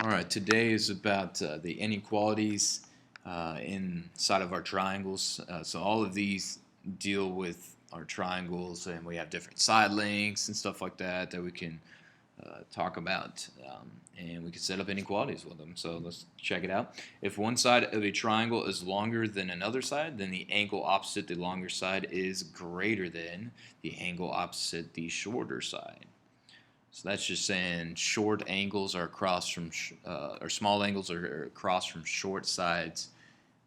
Alright, today is about the inequalities inside of our triangles. So all of these deal with our triangles, and we have different side lengths and stuff like that that we can talk about, and we can set up inequalities with them. So let's check it out. If one side of a triangle is longer than another side, then the angle opposite the longer side is greater than the angle opposite the shorter side. So that's just saying short angles are across from, or small angles are across from short sides,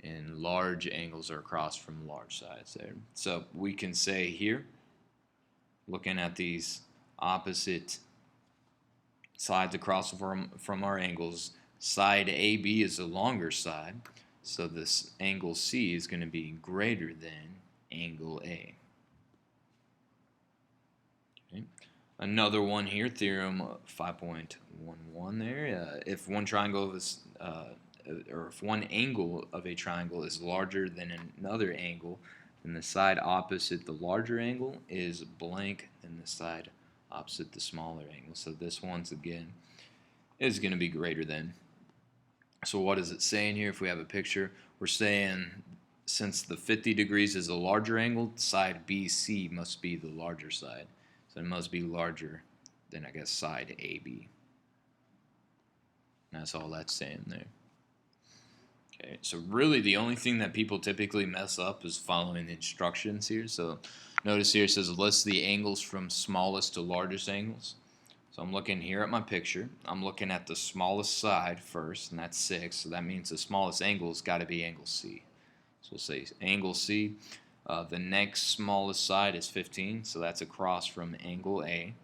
and large angles are across from large sides there. So we can say here, looking at these opposite sides across from our angles, side AB is the longer side, so this angle C is going to be greater than angle A. Okay. Another one here, theorem 5.11 there. If one triangle is, or if one angle of a triangle is larger than another angle, then the side opposite the larger angle is blank than the side opposite the smaller angle. So this once again is going to be greater than. So what is it saying here? If we have a picture, we're saying since the 50 degrees is a larger angle, side BC must be the larger side. So it must be larger than, I guess, side AB. That's all that's saying there. Okay, so really the only thing that people typically mess up is following the instructions here. So notice here it says list the angles from smallest to largest angles. So I'm looking here at my picture. I'm looking at the smallest side first, and that's 6. So that means the smallest angle has got to be angle C. So we'll say angle C. The next smallest side is 15, so that's across from angle A.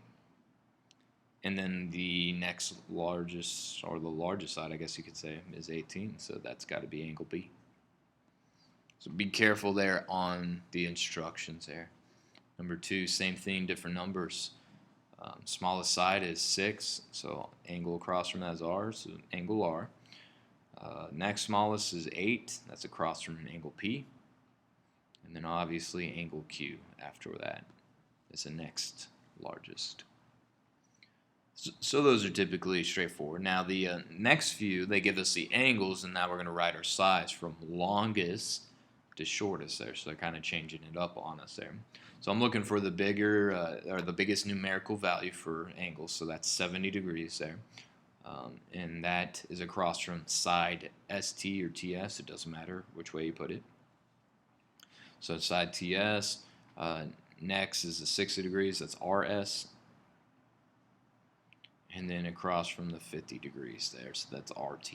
And then the next largest, or the largest side, I guess you could say, is 18, so that's got to be angle B. So be careful there on the instructions there. Number 2, same thing, different numbers. Smallest side is 6, so angle across from that is R, so angle R. Next smallest is 8, that's across from angle P. And then obviously angle Q after that is the next largest. So those are typically straightforward. Now the next few, they give us the angles, and now we're going to write our sides from longest to shortest there. So they're kind of changing it up on us there. So I'm looking for the bigger, or the biggest numerical value for angles, so that's 70 degrees there. And that is across from side ST or TS, it doesn't matter which way you put it. So side TS, next is the 60 degrees, that's RS. And then across from the 50 degrees there, so that's RT.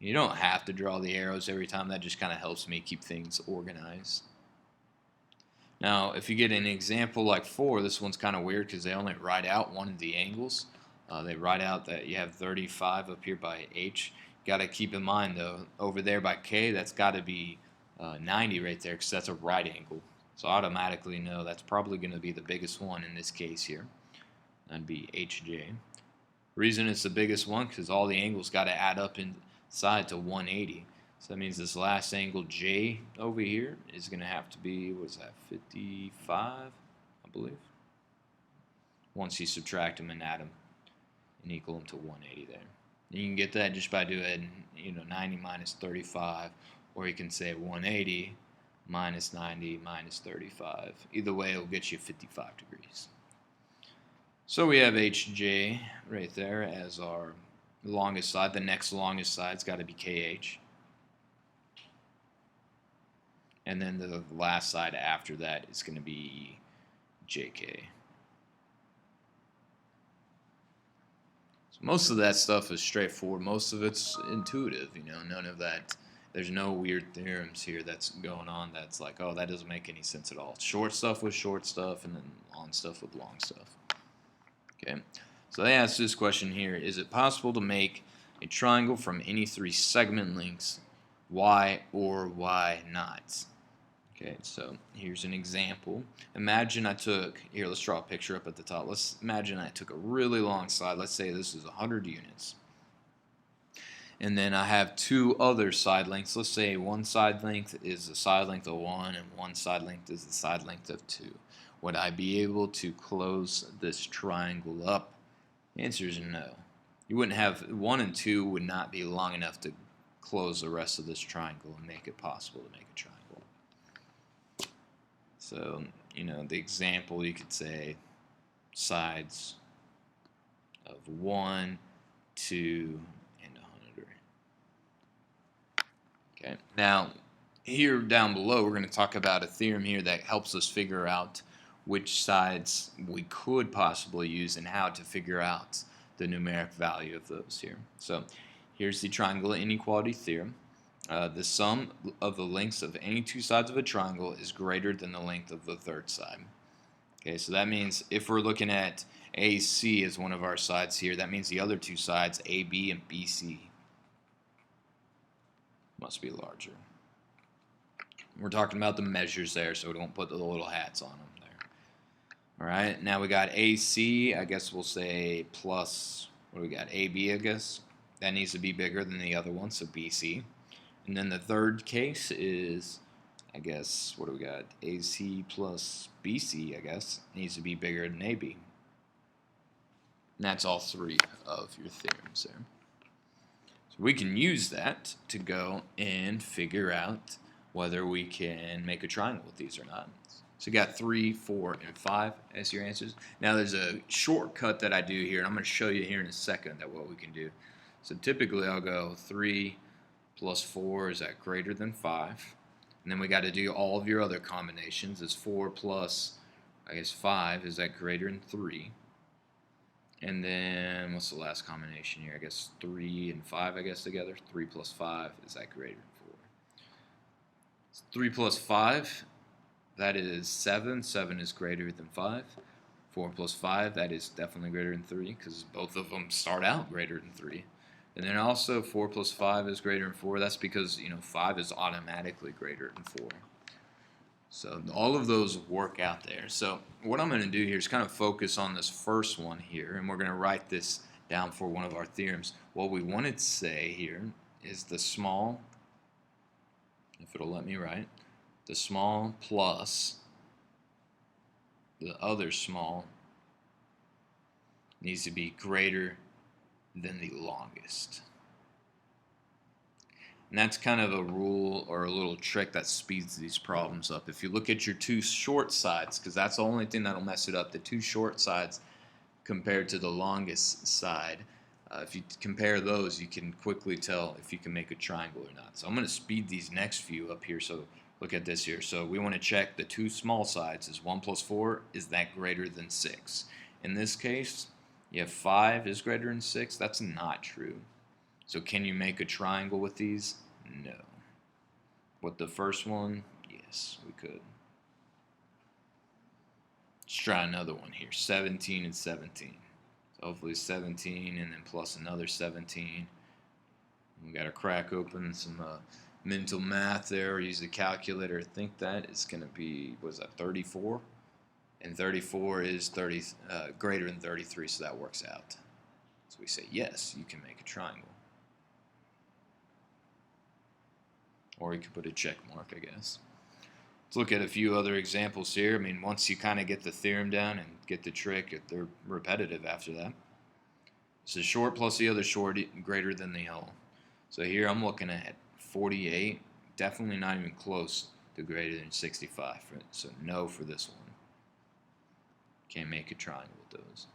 You don't have to draw the arrows every time, that just kind of helps me keep things organized. Now, if you get an example like 4, this one's kind of weird because they only write out one of the angles. They write out that you have 35 up here by H. Got to keep in mind, though, over there by K, that's got to be 90 right there because that's a right angle. So automatically know that's probably going to be the biggest one in this case here. That'd be HJ. Reason it's the biggest one because all the angles got to add up inside to 180. So that means this last angle J over here is going to have to be, what's that, 55, I believe. Once you subtract them and add them and equal them to 180 there. And you can get that just by doing, 90 minus 35, or you can say 180 minus 90 minus 35. Either way, it'll get you 55 degrees. So we have HJ right there as our longest side. The next longest side's got to be KH. And then the last side after that is going to be JK. So most of that stuff is straightforward. Most of it's intuitive, none of that. There's no weird theorems here that's going on that's like, oh, that doesn't make any sense at all. Short stuff with short stuff, and then long stuff with long stuff. Okay, so they asked this question here: is it possible to make a triangle from any 3 segment lengths, Y or Y not? Okay, so here's an example. Imagine I took, here, let's draw a picture up at the top. Let's imagine I took a really long side. Let's say this is 100 units. And then I have 2 other side lengths. Let's say one side length is the side length of 1 and one side length is the side length of 2. Would I be able to close this triangle up? The answer is no. You wouldn't have 1 and 2 would not be long enough to close the rest of this triangle and make it possible to make a triangle. So, the example, you could say sides of 1, 2, and 100. Okay. Now, here down below, we're going to talk about a theorem here that helps us figure out which sides we could possibly use and how to figure out the numeric value of those here. So here's the triangle inequality theorem. The sum of the lengths of any two sides of a triangle is greater than the length of the third side. Okay, so that means if we're looking at AC as one of our sides here, that means the other two sides, AB and BC, must be larger. We're talking about the measures there, so don't put the little hats on them there. All right, now we got AC. I guess we'll say plus, what do we got? AB, I guess. That needs to be bigger than the other one, so BC. And then the third case is, I guess, what do we got? AC plus BC, I guess, needs to be bigger than AB. And that's all three of your theorems there. So we can use that to go and figure out whether we can make a triangle with these or not. So you got 3, 4, and 5 as your answers. Now there's a shortcut that I do here, and I'm going to show you here in a second that what we can do. So typically I'll go 3 plus 4, is that greater than 5? And then we got to do all of your other combinations. Is 4 plus, I guess, 5, is that greater than 3? And then what's the last combination here? I guess 3 and 5, I guess, together. 3 plus 5, is that greater than 4? 3 plus 5, that is 7. 7 is greater than 5. 4 plus 5, that is definitely greater than 3 because both of them start out greater than 3. And then also 4 plus 5 is greater than 4. That's because 5 is automatically greater than 4. So all of those work out there. So what I'm going to do here is kind of focus on this first one here, and we're going to write this down for one of our theorems. What we want to say here is the small, if it'll let me write, the small plus the other small needs to be greater than the longest. And that's kind of a rule or a little trick that speeds these problems up. If you look at your two short sides, because that's the only thing that'll mess it up, the two short sides compared to the longest side, if you compare those, you can quickly tell if you can make a triangle or not. So I'm going to speed these next few up here. So look at this here. So we want to check the two small sides. Is 1 plus 4, is that greater than 6? In this case, you have 5 is greater than 6. That's not true. So can you make a triangle with these? No. With the first one, yes, we could. Let's try another one here. 17 and 17. So hopefully 17 and then plus another 17. We got to crack open some mental math there, or use the calculator. I think that is going to be, what is that, 34? And 34 is greater than 33, so that works out. So we say, yes, you can make a triangle. Or you could put a check mark, I guess. Let's look at a few other examples here. I mean, once you kind of get the theorem down and get the trick, they're repetitive after that. So short plus the other short greater than the whole. So here I'm looking at 48, definitely not even close to greater than 65. So no for this one. Can't make a triangle with those.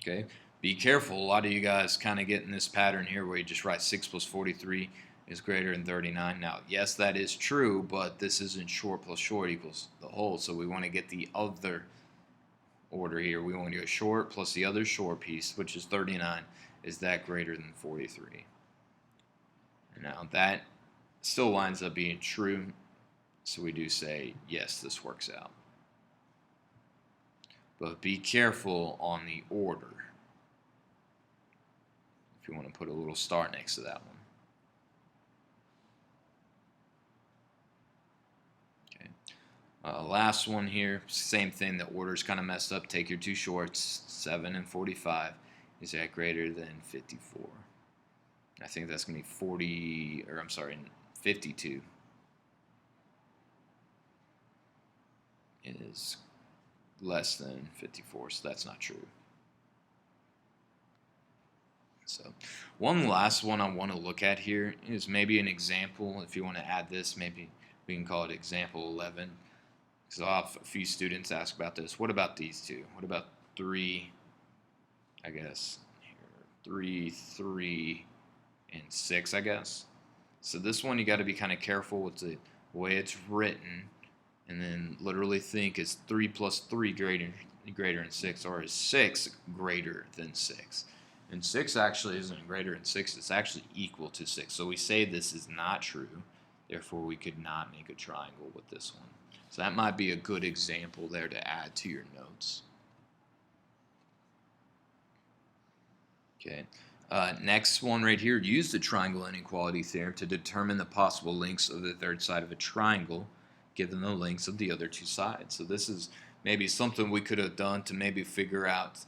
Okay, be careful. A lot of you guys kind of get in this pattern here where you just write 6 plus 43 is greater than 39. Now, yes, that is true, but this isn't short plus short equals the whole, so we want to get the other order here. We want to go short plus the other short piece, which is 39. Is that greater than 43? Now, that still winds up being true, so we do say, yes, this works out. But be careful on the order if you want to put a little star next to that one. Last one here, same thing, the order's kind of messed up. Take your two shorts, 7 and 45. Is that greater than 54? I think that's going to be 52. Is less than 54, so that's not true. So one last one I want to look at here is maybe an example. If you want to add this, maybe we can call it example 11. Because I'll have a few students ask about this. What about these two? What about 3, I guess, here, 3, 3, and 6, I guess. So this one you got to be kind of careful with the way it's written, and then literally think, is 3 plus 3 greater than 6, or is 6 greater than 6? And 6 actually isn't greater than 6, it's actually equal to 6. So we say this is not true, therefore we could not make a triangle with this one. So that might be a good example there to add to your notes. Okay. Next one right here, use the triangle inequality theorem to determine the possible lengths of the third side of a triangle given the lengths of the other two sides. So this is maybe something we could have done to maybe figure out,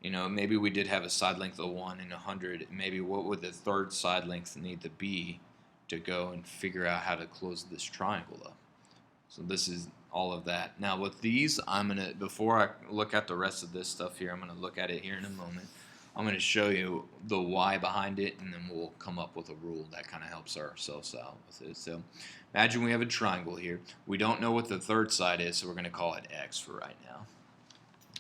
maybe we did have a side length of 1 and 100. Maybe what would the third side length need to be to go and figure out how to close this triangle up? So this is all of that. Now with these, before I look at the rest of this stuff here, I'm going to look at it here in a moment. I'm going to show you the why behind it, and then we'll come up with a rule that kind of helps ourselves out with it. So imagine we have a triangle here. We don't know what the third side is, so we're going to call it X for right now.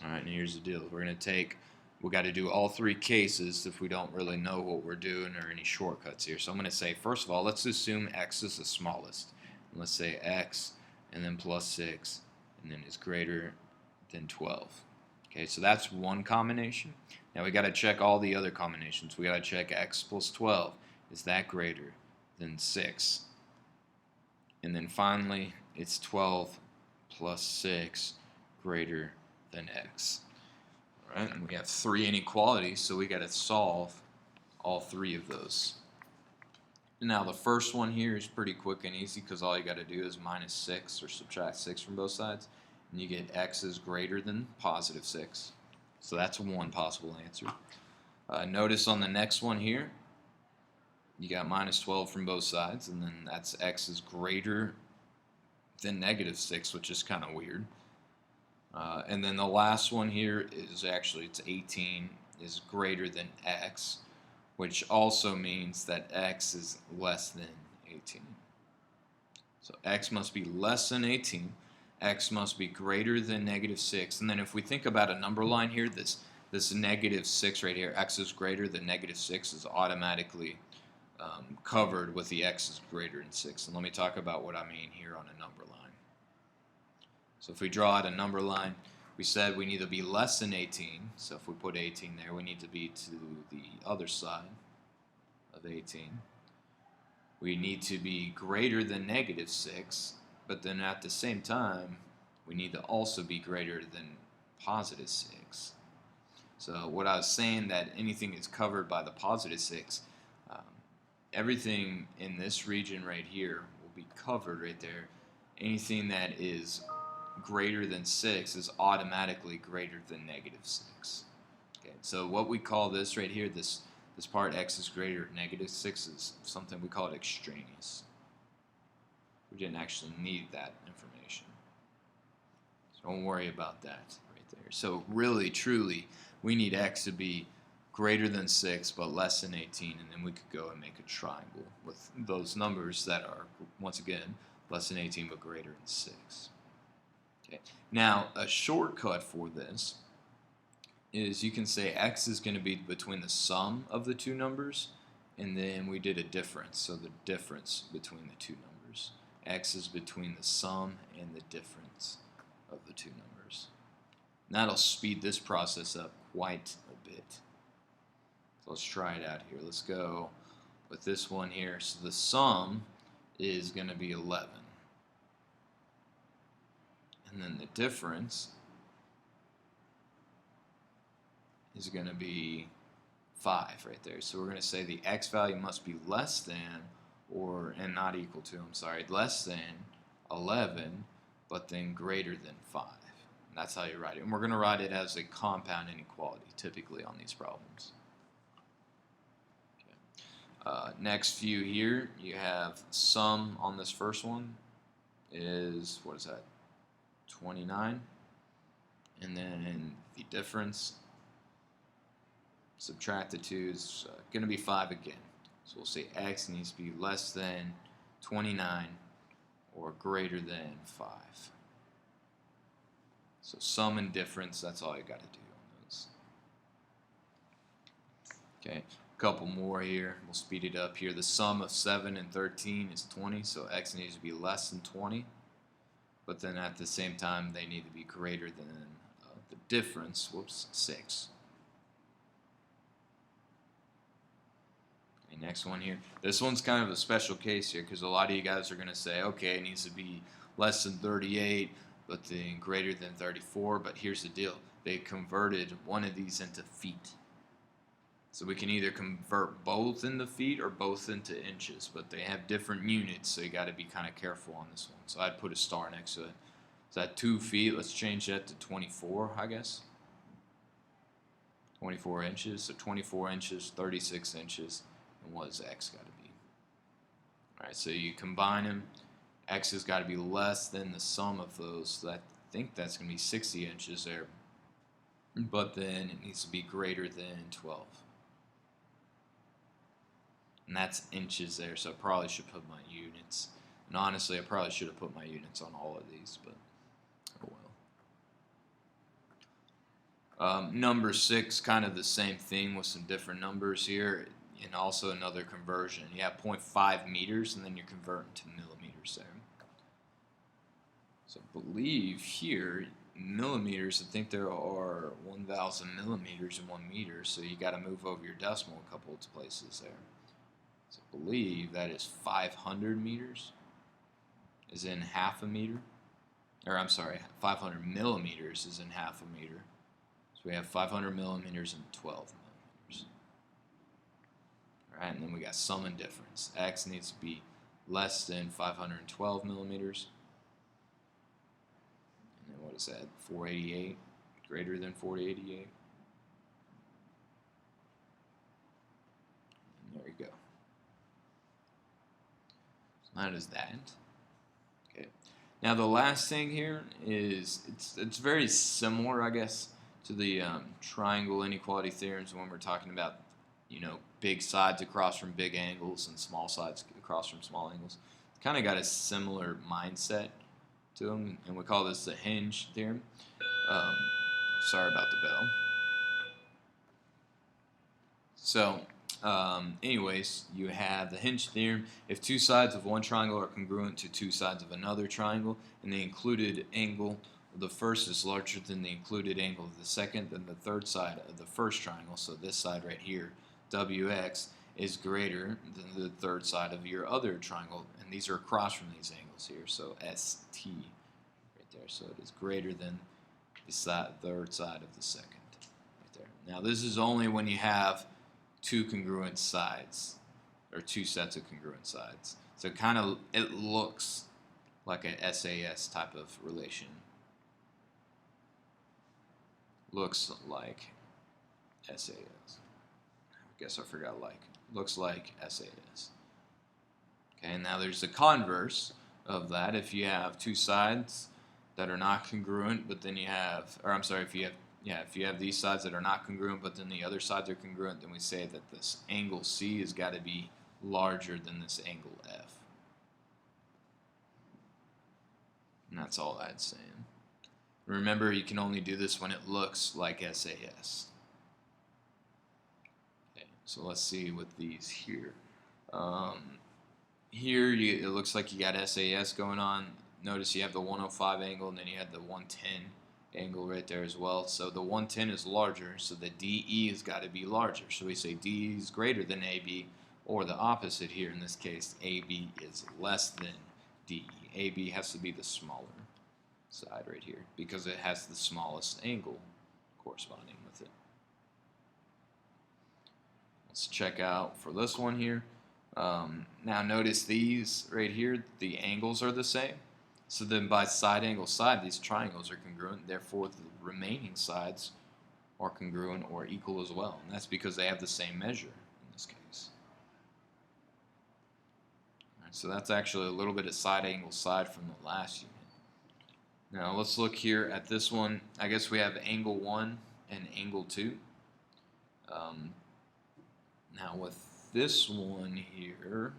All right, and here's the deal. We got to do all 3 cases if we don't really know what we're doing or any shortcuts here. So I'm going to say, first of all, let's assume X is the smallest. And let's say X and then plus 6 and then is greater than 12. Okay, so that's one combination. Now we got to check all the other combinations. We got to check X plus 12. Is that greater than 6? And then finally, it's 12 plus 6 greater than X. All right, and we have 3 inequalities, so we got to solve all 3 of those. Now the first one here is pretty quick and easy because all you got to do is minus 6 or subtract 6 from both sides, and you get X is greater than positive 6. So that's one possible answer. Notice on the next one here, you got minus 12 from both sides, and then that's X is greater than negative 6, which is kind of weird. And then the last one here is actually, it's 18 is greater than X, which also means that X is less than 18. So X must be less than 18. X must be greater than negative 6. And then if we think about a number line here, this negative 6 right here, X is greater than negative 6 is automatically covered with the X is greater than 6. And let me talk about what I mean here on a number line. So if we draw out a number line, we said we need to be less than 18. So if we put 18 there, we need to be to the other side of 18. We need to be greater than negative 6. But then at the same time, we need to also be greater than positive 6. So what I was saying, that anything is covered by the positive 6, everything in this region right here will be covered right there. Anything that is greater than 6 is automatically greater than negative 6. Okay, so what we call this right here, this part X is greater than negative 6, is something we call it extraneous. We didn't actually need that information. So don't worry about that right there. So really, truly, we need X to be greater than 6 but less than 18, and then we could go and make a triangle with those numbers that are, once again, less than 18 but greater than 6. Okay. Now, a shortcut for this is you can say X is going to be between the sum of the two numbers, and then we did a difference, so the difference between the two numbers. X is between the sum and the difference of the two numbers. And that'll speed this process up quite a bit. So let's try it out here. Let's go with this one here. So the sum is going to be 11. And then the difference is going to be 5 right there. So we're going to say the X value must be less than, and not equal to, less than 11, but then greater than 5. And that's how you write it. And we're going to write it as a compound inequality, typically on these problems. Okay. Next few here, you have sum on this first one is, what is that, 29. And then the difference Subtract the 2 is going to be 5 again. So we'll say x needs to be less than 29 or greater than 5. So sum and difference, that's all you got to do on those. Okay, a couple more here. We'll speed it up here. The sum of 7 and 13 is 20, so x needs to be less than 20. But then at the same time, they need to be greater than the difference, 6. Okay, next one here. This one's kind of a special case here because a lot of you guys are going to say, okay, it needs to be less than 38, but then greater than 34. But here's the deal. They converted one of these into feet. So we can either convert both into feet or both into inches, but they have different units, so you got to be kind of careful on this one. So I'd put a star next to it. So at 2 feet, let's change that to 24, I guess. 24 inches, so 24 inches, 36 inches, and what does x got to be? All right, so you combine them. X has got to be less than the sum of those, so I think that's going to be 60 inches there, but then it needs to be greater than 12. And that's inches there, so I probably should put my units. And honestly, I probably should have put my units on all of these, but oh well. Number 6, kind of the same thing with some different numbers here, and also another conversion. You have 0.5 meters, and then you're converting to millimeters there. So I believe here, millimeters, I think there are 1,000 millimeters in 1 meter, so you got to move over your decimal a couple of places there. So I believe that is 500 meters, is in half a meter. Or I'm sorry, 500 millimeters is in half a meter. So we have 500 millimeters and 12 millimeters. All right, and then we got sum and difference. X needs to be less than 512 millimeters. And then what is that? 488, greater than 488. And there you go. So that is that. Okay. Now the last thing here is it's very similar, I guess, to the triangle inequality theorems when we're talking about, big sides across from big angles and small sides across from small angles. It's kind of got a similar mindset to them, and we call this the hinge theorem. Sorry about the bell. So, anyways, you have the hinge theorem. If two sides of one triangle are congruent to two sides of another triangle, and the included angle of the first is larger than the included angle of the second, then the third side of the first triangle, so this side right here, WX, is greater than the third side of your other triangle, and these are across from these angles here, so ST right there, so it is greater than the third side of the second right there. Now this is only when you have two congruent sides, or two sets of congruent sides. So it looks like a SAS type of relation. Looks like SAS. I guess I forgot like. Looks like SAS. Okay, now there's the converse of that. If you have two sides that are not congruent, but then you have, or I'm sorry, if you have these sides that are not congruent, but then the other sides are congruent, then we say that this angle C has got to be larger than this angle F. And that's all that's saying. Remember, you can only do this when it looks like SAS. Okay, so let's see with these here. Here, it looks like you got SAS going on. Notice you have the 105 angle, and then you have the 110 angle right there as well. So the 110 is larger, so the DE has got to be larger. So we say DE is greater than AB, or the opposite here in this case, AB is less than DE. AB has to be the smaller side right here because it has the smallest angle corresponding with it. Let's check out for this one here. Now notice these right here, the angles are the same. So then by side angle side, these triangles are congruent. Therefore, the remaining sides are congruent or equal as well. And that's because they have the same measure in this case. All right, so that's actually a little bit of side angle side from the last unit. Now let's look here at this one. I guess we have angle 1 and angle 2. Um, Now with this one here,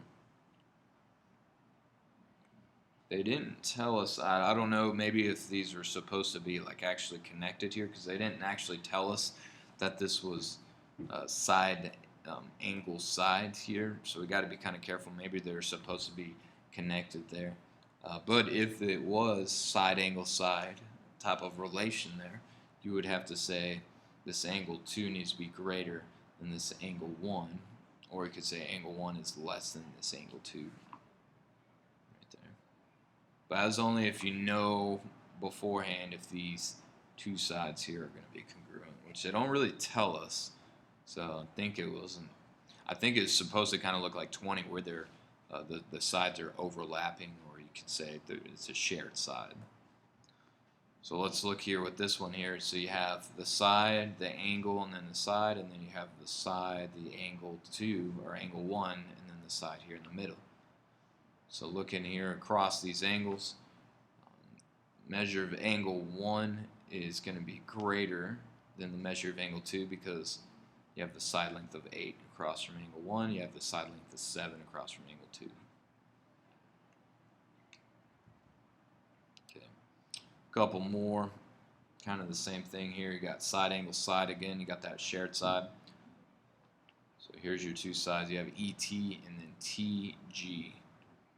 they didn't tell us. I don't know. Maybe if these are supposed to be like actually connected here, because they didn't actually tell us that this was side angle side here. So we got to be kind of careful. Maybe they're supposed to be connected there. But if it was side angle side type of relation there, you would have to say this angle 2 needs to be greater than this angle 1, or you could say angle 1 is less than this angle 2 right there. But that's only if you know beforehand if these two sides here are going to be congruent, which they don't really tell us. So I think it wasn't. I think it's supposed to kind of look like 20, where they're the sides are overlapping, or you could say it's a shared side. So let's look here with this one here. So you have the side, the angle, and then the side, and then you have the side, the angle 2, or angle 1, and then the side here in the middle. So looking here across these angles, measure of angle 1 is going to be greater than the measure of angle 2, because you have the side length of 8 across from angle 1, you have the side length of 7 across from angle 2. Okay. A couple more, kind of the same thing here. You got side angle side again, you got that shared side. So here's your two sides. You have ET and then TG.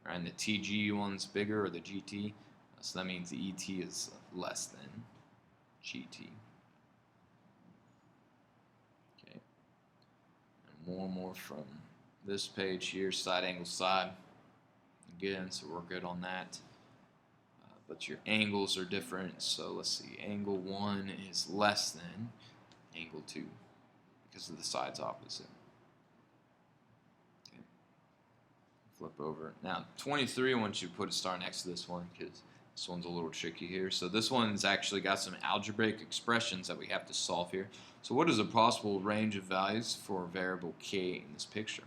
Right, and the TG one's bigger, or the GT. So that means the ET is less than GT. Okay. And more from this page here, side angle side. Again, so we're good on that. But your angles are different. So let's see, angle 1 is less than angle 2 because of the sides opposite. Okay. Flip over. Now 23, I want you to put a star next to this one because this one's a little tricky here. So this one's actually got some algebraic expressions that we have to solve here. So what is a possible range of values for variable k in this picture?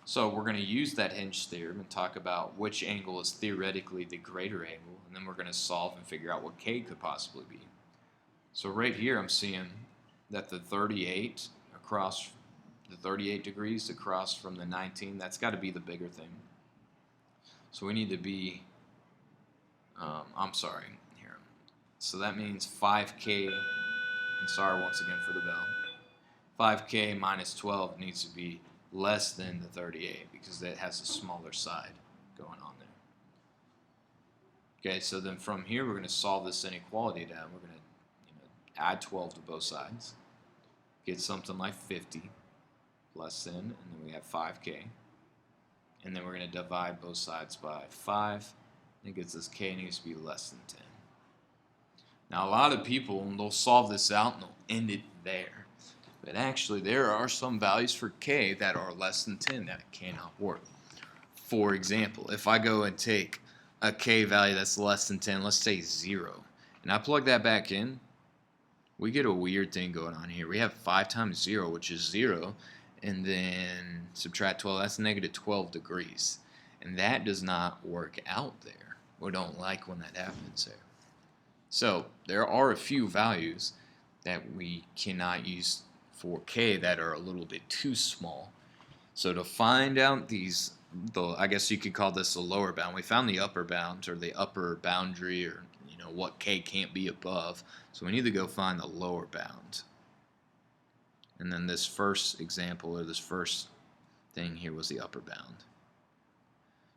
So we're going to use that hinge theorem and talk about which angle is theoretically the greater angle, and then we're going to solve and figure out what k could possibly be. So right here I'm seeing that the 38 degrees across from the 19, that's got to be the bigger thing. So we need to be, I'm sorry, here. So that means 5k, and sorry once again for the bell, 5k minus 12 needs to be less than the 38 because that has a smaller side going on there. Okay, so then from here we're going to solve this inequality down. We're going to add 12 to both sides, get something like 50 less than, and then we have 5k. And then we're going to divide both sides by 5. It gets us k needs to be less than 10. Now a lot of people, they'll solve this out and they'll end it there. But actually there are some values for k that are less than 10 that cannot work. For example, if I go and take a k value that's less than 10, let's say 0, and I plug that back in, we get a weird thing going on here. We have 5 times 0, which is 0, and then subtract 12, that's negative 12 degrees. And that does not work out there. We don't like when that happens there. So there are a few values that we cannot use for k that are a little bit too small. So to find out these, I guess you could call this the lower bound. We found the upper bound, or the upper boundary, or what k can't be above. So we need to go find the lower bound. And then this first example, or this first thing here, was the upper bound.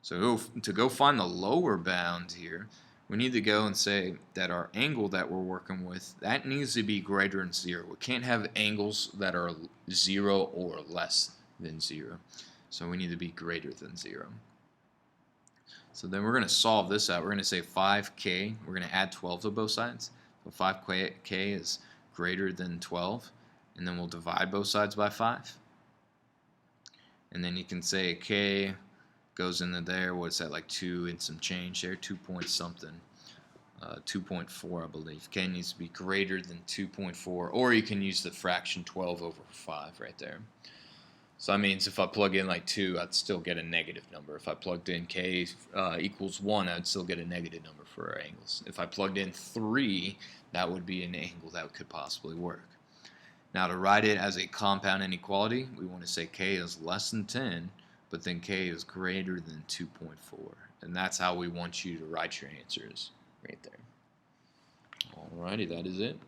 So to go find the lower bound here, we need to go and say that our angle that we're working with, that needs to be greater than 0. We can't have angles that are 0 or less than 0. So we need to be greater than 0. So then we're going to solve this out. We're going to say 5k. We're going to add 12 to both sides. So 5k is greater than 12. And then we'll divide both sides by 5. And then you can say k goes into there. What's that, like 2 and some change there? 2 point something. 2.4, I believe. K needs to be greater than 2.4. Or you can use the fraction 12 over 5 right there. So that means if I plug in like 2, I'd still get a negative number. If I plugged in k equals 1, I'd still get a negative number for our angles. If I plugged in 3, that would be an angle that could possibly work. Now to write it as a compound inequality, we want to say k is less than 10, but then k is greater than 2.4. And that's how we want you to write your answers right there. Alrighty, that is it.